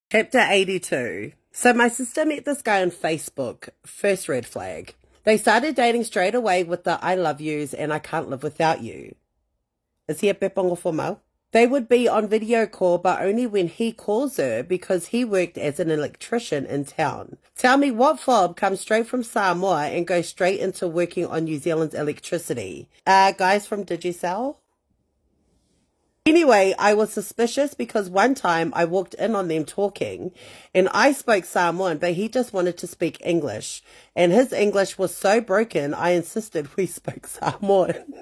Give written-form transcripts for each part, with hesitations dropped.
Chapter 82. So my sister met this guy on Facebook. First red flag. They started dating straight away with the I love yous and I can't live without you. Is he a pepongo formal? They would be on video call, but only when he calls her because he worked as an electrician in town. Tell me what fob comes straight from Samoa and goes straight into working on New Zealand's electricity. Guys from Digicel? Anyway, I was suspicious because one time I walked in on them talking and I spoke Samoan, but he just wanted to speak English. And his English was so broken, I insisted we spoke Samoan.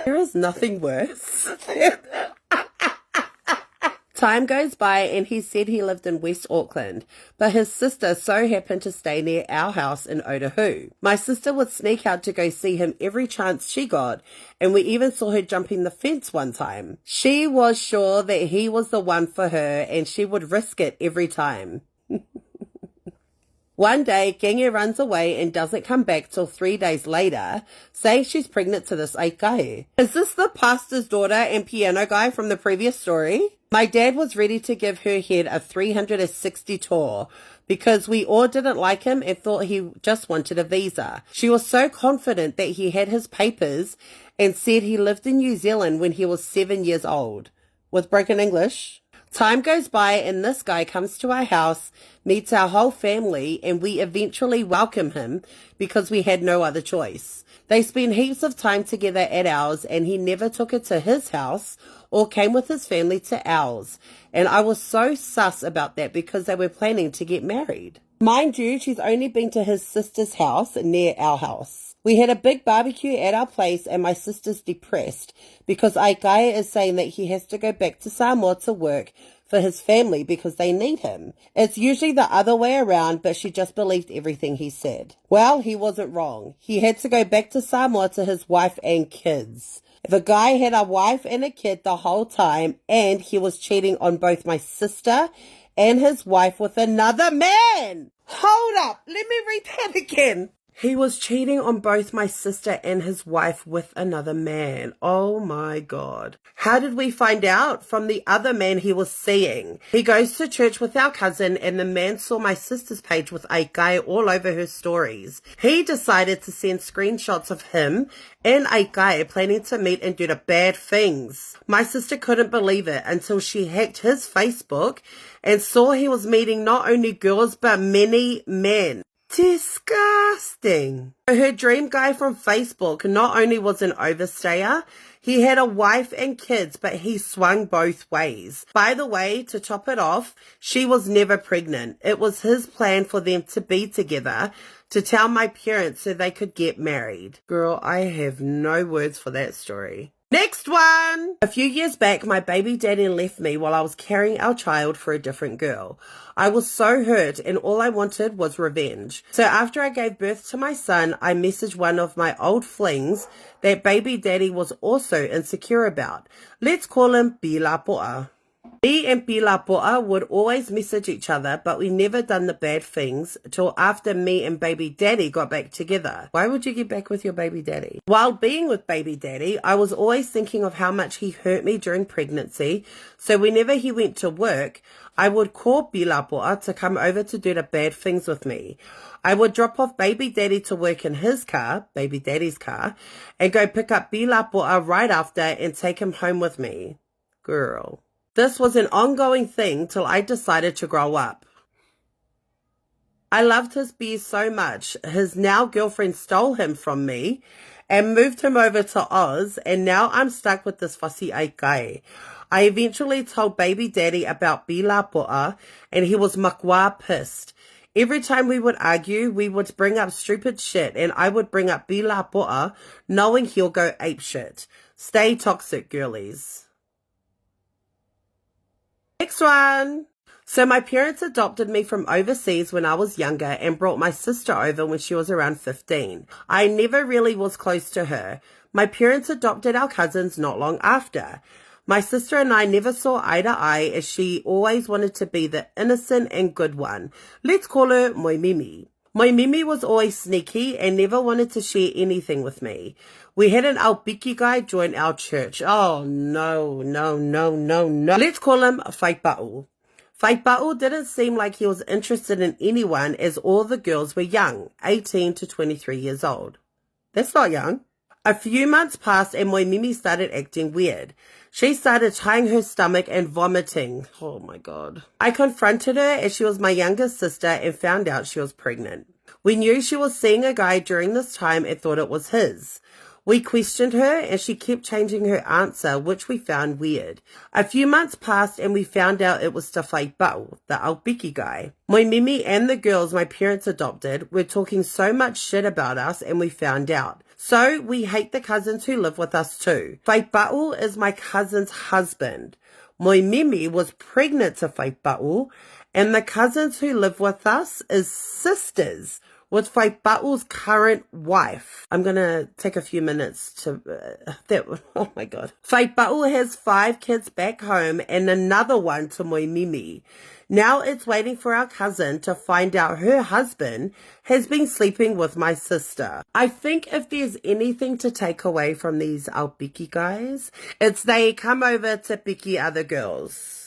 There is nothing worse. Time goes by and he said he lived in West Auckland, but his sister so happened to stay near our house in Otahu. My sister would sneak out to go see him every chance she got, and we even saw her jumping the fence one time. She was sure that he was the one for her and she would risk it every time. One day, Genge runs away and doesn't come back till 3 days later, saying she's pregnant to this aikahe. Is this the pastor's daughter and piano guy from the previous story? My dad was ready to give her head a 360 tour because we all didn't like him and thought he just wanted a visa. She was so confident that he had his papers and said he lived in New Zealand when he was 7 years old. With broken English. Time goes by and this guy comes to our house, meets our whole family, and we eventually welcome him because we had no other choice. They spent heaps of time together at ours and he never took her to his house or came with his family to ours. And I was so sus about that because they were planning to get married. Mind you, she's only been to his sister's house near our house. We had a big barbecue at our place and my sister's depressed because Aikaya is saying that he has to go back to Samoa to work for his family because they need him. It's usually the other way around, but she just believed everything he said. Well, he wasn't wrong. He had to go back to Samoa to his wife and kids. The guy had a wife and a kid the whole time and he was cheating on both my sister and his wife with another man. Hold up, let me read that again. He was cheating on both my sister and his wife with another man. Oh my God. How did we find out? From the other man he was seeing. He goes to church with our cousin and the man saw my sister's page with a guy all over her stories. He decided to send screenshots of him and a guy planning to meet and do the bad things. My sister couldn't believe it until she hacked his Facebook and saw he was meeting not only girls but many men. Disgusting. Her dream guy from Facebook not only was an overstayer, he had a wife and kids, but he swung both ways. By the way, to top it off, she was never pregnant. It was his plan for them to be together, to tell my parents so they could get married. Girl, I have no words for that story. Next one! A few years back, my baby daddy left me while I was carrying our child for a different girl. I was so hurt and all I wanted was revenge. So after I gave birth to my son, I messaged one of my old flings that baby daddy was also insecure about. Let's call him Pilapoa. Me and Pilapoa would always message each other, but we never done the bad things till after me and baby daddy got back together. Why would you get back with your baby daddy? While being with baby daddy, I was always thinking of how much he hurt me during pregnancy, so whenever he went to work, I would call Pilapoa to come over to do the bad things with me. I would drop off baby daddy to work in his car, baby daddy's car, and go pick up Pilapoa right after and take him home with me. Girl. This was an ongoing thing till I decided to grow up. I loved his beer so much, his now girlfriend stole him from me and moved him over to Oz, and now I'm stuck with this fussy aikai. I eventually told baby daddy about Pilapoa and he was makwa pissed. Every time we would argue, we would bring up stupid shit and I would bring up Pilapoa knowing he'll go apeshit. Stay toxic, girlies. Next one. So my parents adopted me from overseas when I was younger and brought my sister over when she was around 15. I never really was close to her. My parents adopted our cousins not long after. My sister and I never saw eye to eye as she always wanted to be the innocent and good one. Let's call her Moi Mimi. My Mimi was always sneaky and never wanted to share anything with me. We had an Aupiki guy join our church. Oh, no. Let's call him Whaipa'u. Whaipa'u didn't seem like he was interested in anyone as all the girls were young, 18 to 23 years old. That's not young. A few months passed and Moimimi started acting weird. She started tying her stomach and vomiting. Oh my God. I confronted her as she was my younger sister and found out she was pregnant. We knew she was seeing a guy during this time and thought it was his. We questioned her and she kept changing her answer, which we found weird. A few months passed and we found out it was Te Whaipa'u, the Aupiki guy. Moimimi and the girls my parents adopted were talking so much shit about us and we found out. So we hate the cousins who live with us too. Whaipa'u is my cousin's husband. Moimimi was pregnant to Whaipa'u and the cousins who live with us is sisters with Whaipa'u's current wife. I'm going to take a few minutes to... oh my God. Whaipa'u has 5 kids back home and another one to Moimimi. Now it's waiting for our cousin to find out her husband has been sleeping with my sister. I think if there's anything to take away from these Aupiki guys, it's they come over to piki other girls.